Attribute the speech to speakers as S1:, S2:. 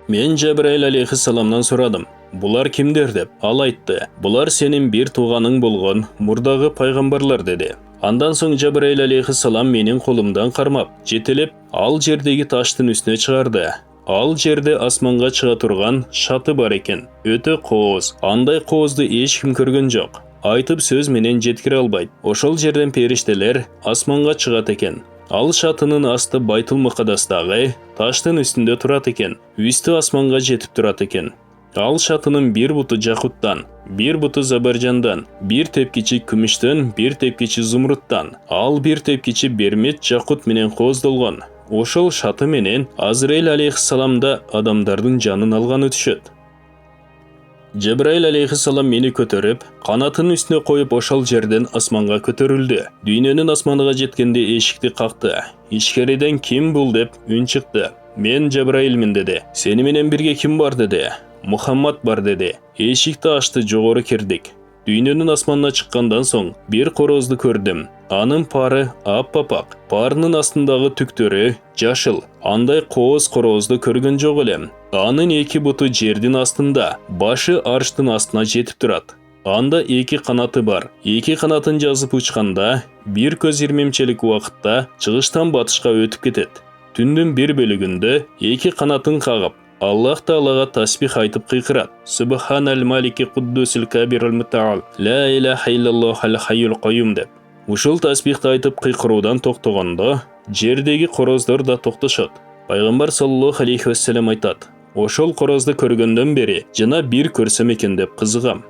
S1: Мен Жабраил алейхиссаламнан сұрадым. Бұлар кімдер деп? Ал айтты. Бұлар сенің бір туғаның болған мұрдағы пайғамбарлар деді. Андан соң Жабраил алейхиссалам менің қолымдан қармап, жетелеп, ал жердегі таштың үстіне шығарды. Ал жерде асманға шыға тұрған шаты бар екен. Өте қоғыз. Андай қоғызды ешкім көрген жоқ. Айтып сөз менен жеткіре албайды. Ошол жерден періштелер асманға шығат екен. Ал шатының асты Байтул Мұқадастағы таштың үстінде тұрат екен. Үсті асманға жетіп тұрат екен. Ал шатының бір бұты жақуттан, бір бұты забаржандан, бір тепкечі күміштен, бір тепкечі зумруттан, ал бір тепкечі бермет жақут менен қоздолған. Ошол шаты менен Азраил алейхиссаламда адамдардың жанын алғаны түшөт. Жабраил алейхиссалам мені көтеріп, қанатын үстіне қойып ошол жерден асманға көтерілді. Дүйнөнүн асманыға жеткенде эшикти қақты. Ичкериден ким бул деп үн чыкты. Мен Жабраилмин деді. Сени менен бирге ким бар деді. Мухаммад бар деді. Эшикти ачты, жогору кирдик. Дүйнөнүн асманына чыккандан соң бир корозду көрдүм. Анын пары аппапак, парынын астындагы түктөрү жашыл. Андай кооз корозду көргөн жок элем. Анын эки буту жердин астында, башы арштын астына жетип турат. Анда эки канаты бар. Эки канатын жазып учканда, бир көз ирмемчелик убакытта чыгыштан батышка өтүп кетет. Түндүн бир бөлүгүндө эки канатын кагып, Аллах Таалага тасбих айтып кыйкырат. Субханал малики куддусил кабирул мутаал. Ла илаха иллаллах ал хайюл кайюм деп. Ушул тасбихти айтып кыйкыруудан токтогондо, жердеги короздор да токтошот. Пайгамбар саллаллаху алейхи вассалам айтат: "Ошол корозду көргөндөн бери жана бир көрсөм экен деп кызыгам."